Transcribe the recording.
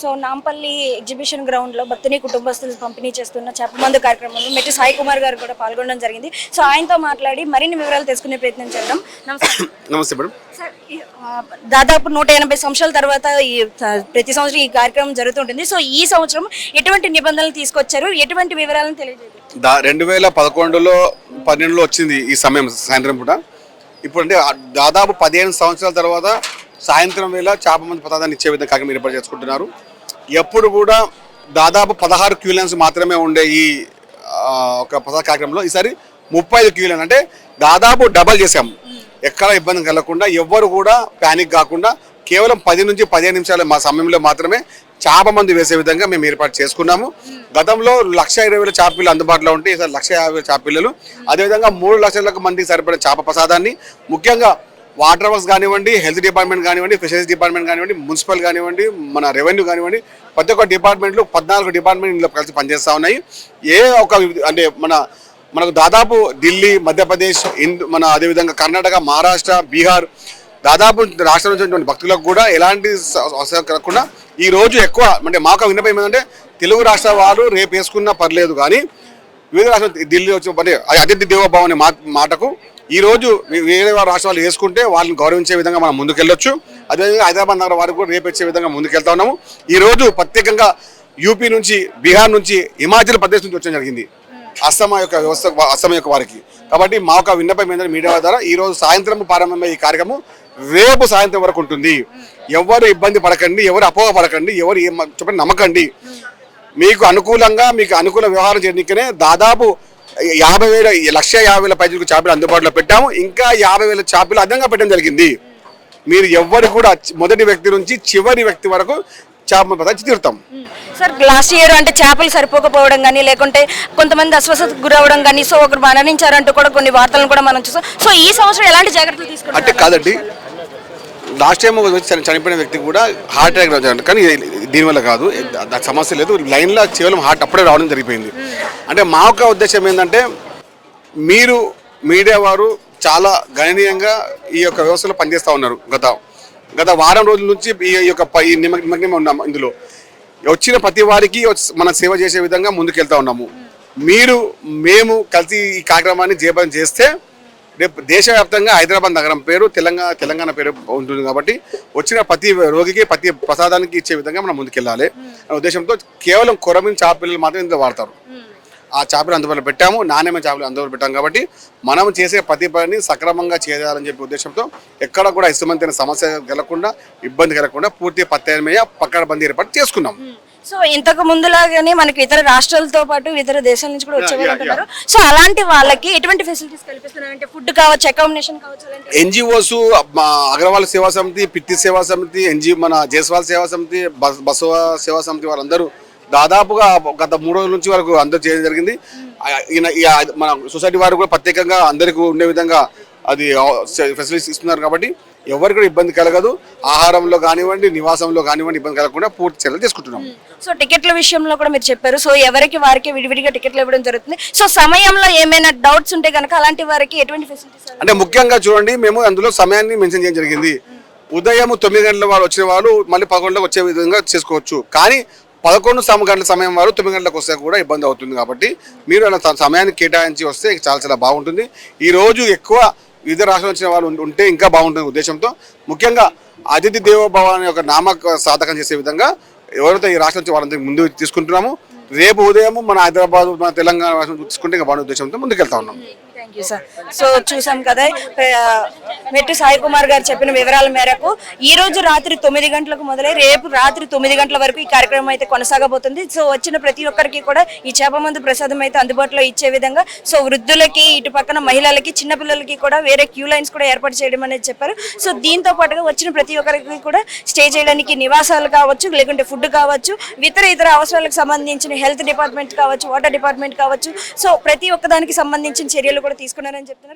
So Nampally exhibition ground లో భక్తిని కుటుంబస్తులు పంపిణీ చేస్తున్న చేపమందు కార్యక్రమంలో మెట్టి సాయి కుమార్ గారు కూడా పాల్గొనడం జరిగింది. సో ఆయనతో మాట్లాడి మరిన్ని వివరాలు తెలుసుకునే ప్రయత్నం చేద్దాం. నమస్తే మేడం. సార్, దాదాపు 180 సంవత్సరాల తర్వాత ప్రతి సంవత్సరం ఈ కార్యక్రమం జరుగుతుంటుంది. సో ఈ సంవత్సరం ఎటువంటి నిబంధనలు తీసుకొచ్చారు, ఎటువంటి వివరాలను తెలియజేయండి. 2011లో 12లో వచ్చింది ఈ సమయం సాయంత్రం పూట. ఇప్పుడు అంటే దాదాపు 15 సంవత్సరాల తర్వాత సాయంత్రం వేళ చేపమందు ప్రసాదాన్ని ఇచ్చే విధంగా కార్యక్రమం ఏర్పాటు చేసుకుంటున్నారు. ఎప్పుడు కూడా దాదాపు 16 క్యూ లైన్స్ మాత్రమే ఉండే ఈ ఒక ప్రసాద కార్యక్రమంలో ఈసారి 35 క్యూ లైన్, అంటే దాదాపు డబల్ చేసాం. ఎక్కడ ఇబ్బంది కలగకుండా, ఎవ్వరు కూడా ప్యానిక్ కాకుండా కేవలం 10 నుంచి 15 నిమిషాల మా సమయంలో మాత్రమే చేపమందు వేసే విధంగా మేము ఏర్పాటు చేసుకున్నాము. గతంలో 1,20,000 చేపపిల్లలు అందుబాటులో ఉంటే ఈసారి 1,50,000 చేపపిల్లలు, అదేవిధంగా 3 లక్షల మందికి సరిపడే చేప ప్రసాదాన్ని ముఖ్యంగా వాటర్ వర్క్స్ కానివ్వండి, హెల్త్ డిపార్ట్మెంట్ కానివ్వండి, ఫిషరీస్ డిపార్ట్మెంట్ కానివ్వండి, మున్సిపల్ కానివ్వండి, మన రెవెన్యూ కానివ్వండి, ప్రతి ఒక్క డిపార్ట్మెంట్లు 14 డిపార్ట్మెంట్ ఇందులో కలిసి పనిచేస్తూ ఉన్నాయి. అంటే మనకు దాదాపు ఢిల్లీ, మధ్యప్రదేశ్, మన అదేవిధంగా కర్ణాటక, మహారాష్ట్ర, బీహార్, దాదాపు రాష్ట్రం నుంచి భక్తులకు కూడా ఎలాంటి అవసరం కలగకుండా ఈరోజు ఎక్కువ అంటే మాకు విన్నపం ఏంటంటే తెలుగు రాష్ట్ర వారు రేపు వేసుకున్నా పర్లేదు, కానీ వివిధ రాష్ట్రం ఢిల్లీ వచ్చి అతిథి దేవోభవ అనే మాటకు ఈరోజు వేరే రాష్ట్రాలు వేసుకుంటే వాళ్ళని గౌరవించే విధంగా మనం ముందుకెళ్ళొచ్చు. అదేవిధంగా హైదరాబాద్ నగర వారికి కూడా రేపు వచ్చే విధంగా ముందుకెళ్తా ఉన్నాము. ఈరోజు ప్రత్యేకంగా యూపీ నుంచి, బీహార్ నుంచి, హిమాచల్ ప్రదేశ్ నుంచి వచ్చడం జరిగింది అస్సాం యొక్క వారికి. కాబట్టి మా యొక్క విన్నపం ఏంటంటే మీడియా ద్వారా ఈరోజు సాయంత్రం ప్రారంభమయ్యే ఈ కార్యక్రమం రేపు సాయంత్రం వరకు ఉంటుంది. ఎవరు ఇబ్బంది పడకండి, ఎవరు అపోహ పడకండి, ఎవరు చెప్పండి నమ్మకండి. మీకు అనుకూల వ్యవహారం చేయడానికనే దాదాపు 1,50,000 పైచులకు చేపలు అందుబాటులో పెట్టాము. ఇంకా 50,000 చేపలు అదనంగా పెట్టడం జరిగింది. మీరు ఎవరు కూడా మొదటి వ్యక్తి నుంచి చివరి వ్యక్తి వరకు చేపలు పదార్థం తీరుతాం. సార్, లాస్ట్ ఇయర్ అంటే చేపలు సరిపోకపోవడం కానీ, లేకుంటే కొంతమంది అస్వస్థతకు గురవడం కానీ, సో ఒకరు మరణించారంటూ కూడా కొన్ని వార్తలను కూడా మనం చూసాం. సో ఈ సంవత్సరం ఎలాంటి జాగ్రత్తలు తీసుకుంటారు? అంటే కాదండి, లాస్ట్ టైం చనిపోయిన వ్యక్తి కూడా హార్ట్ అటాక్ రావడం, కానీ దీనివల్ల కాదు, సమస్య లేదు. లైన్లో కేవలం హార్ట్ అప్పుడే రావడం జరిగిపోయింది. అంటే మా యొక్క ఉద్దేశం ఏంటంటే మీరు మీడియా వారు చాలా గణనీయంగా ఈ యొక్క వ్యవస్థలో పనిచేస్తూ ఉన్నారు. గత వారం రోజుల నుంచి ఈ యొక్క నిమగ్నం ఉన్నాము. ఇందులో వచ్చిన ప్రతి వారికి మన సేవ చేసే విధంగా ముందుకెళ్తా ఉన్నాము. మేము కలిసి ఈ కార్యక్రమాన్ని జయప్రదం చేస్తే రేపు దేశవ్యాప్తంగా హైదరాబాద్ నగరం పేరు, తెలంగాణ పేరు ఉంటుంది. కాబట్టి వచ్చిన ప్రతి రోగికి, ప్రతి ప్రసాదానికి ఇచ్చే విధంగా మనం ముందుకెళ్ళాలి అనే ఉద్దేశంతో కేవలం కొరమిన చేపలు మాత్రం ఇందులో వాడతారు. ఆ చేపలు అందుబాటులో పెట్టాము, నాణ్యమైన చేపలు అందుబాటులో పెట్టాము. కాబట్టి మనం చేసే ప్రతి పనిని సక్రమంగా చేయాలని చెప్పి ఉద్దేశంతో ఎక్కడ కూడా ఇష్టమంతైన సమస్య కలగకుండా, ఇబ్బంది కలగకుండా పూర్తి ప్రత్యామ్నాయ పక్కడబందీ ఏర్పాటు చేసుకున్నాం. సో ఇంతకు ముందులాగానే మనకి ఇతర రాష్ట్రాలతో పాటు ఇతర దేశాల నుంచి కూడా వచ్చేవాళ్ళు ఉంటున్నారు. సో అలాంటి వాళ్ళకి ఎటువంటి ఫెసిలిటీస్ కల్పిస్తున్నారు? అంటే ఫుడ్ కావచ్చు, అకామిడేషన్ కావచ్చు. ఎన్జిఓస్, అగ్రవాల్ సేవా సమితి, పిత్తి సేవా సమితి, మన జైస్వాల్ సేవా సమితి, బసవ సేవా సమితి వాళ్ళందరూ దాదాపుగా గత 3 రోజుల నుంచి వరకు అందరూ చేయడం జరిగింది. మన సొసైటీ వారు కూడా ప్రత్యేకంగా అందరికీ ఉండే విధంగా అది ఫెసిలిటీస్ ఇస్తున్నారు. కాబట్టి ఎవరికి కూడా ఇబ్బంది కలగదు. ఆహారంలో కానివ్వండి, నివాసంలో కానివ్వండి ఇబ్బంది కలగకుండా పూర్తి చర్యలు తీసుకుంటున్నాం. సో టికెట్ల విషయంలో కూడా మీరు చెప్పారు. సో ఎవరికి వారికి విడివిడిగా టికెట్లు ఇవ్వడం జరుగుతుంది. సో సమయంలో ఏమైనా డౌట్స్ ఉంటే కనుక అలాంటి వారికి ఎటువంటి ఫెసిలిటీస్? అంటే ముఖ్యంగా చూడండి, మేము అందులో సమయాన్ని మెన్షన్ చేయడం జరిగింది. ఉదయం 9 గంటల వారు వచ్చిన వాళ్ళు మళ్ళీ 11 గంటలకు వచ్చే విధంగా చేసుకోవచ్చు. కానీ 11 గంటల సమయం వారు 9 గంటలకు వస్తే కూడా ఇబ్బంది అవుతుంది. కాబట్టి మీరు అలా సమయాన్ని కేటాయించి వస్తే చాలా బాగుంటుంది. ఈరోజు ఎక్కువ వివిధ రాష్ట్రాలు వచ్చిన వాళ్ళు ఉంటే ఇంకా బాగుంటుంది ఉద్దేశంతో ముఖ్యంగా అతిథి దేవోభవ అనే ఒక నామక సాధకం చేసే విధంగా ఎవరైతే ఈ రాష్ట్రం నుంచి వాళ్ళందరికీ ముందు తీసుకుంటున్నాము. రేపు ఉదయం మన హైదరాబాద్, మన తెలంగాణ రాష్ట్రం తీసుకుంటే ఇంకా బాగుండే ఉద్దేశంతో ముందుకెళ్తా ఉన్నాం. సో చూసాం కదా, మెట్టి సాయి కుమార్ గారు చెప్పిన వివరాల మేరకు ఈ రోజు రాత్రి 9 గంటలకు మొదలై రేపు రాత్రి 9 గంటల వరకు ఈ కార్యక్రమం అయితే కొనసాగబోతుంది. సో వచ్చిన ప్రతి ఒక్కరికి కూడా ఈ చేపమందు ప్రసాదం అయితే అందుబాటులో ఇచ్చే విధంగా, సో వృద్ధులకి, ఇటు పక్కన మహిళలకి, చిన్నపిల్లలకి కూడా వేరే క్యూ లైన్స్ కూడా ఏర్పాటు చేయడం అనేది చెప్పారు. సో దీంతో పాటుగా వచ్చిన ప్రతి ఒక్కరికి కూడా స్టే చేయడానికి నివాసాలు కావచ్చు, లేకుంటే ఫుడ్ కావచ్చు, ఇతర అవసరాలకు సంబంధించిన హెల్త్ డిపార్ట్మెంట్ కావచ్చు, వాటర్ డిపార్ట్మెంట్ కావచ్చు, సో ప్రతి ఒక్కదానికి సంబంధించిన చర్యలు కూడా తీసుకున్నారని చెప్తున్నారు.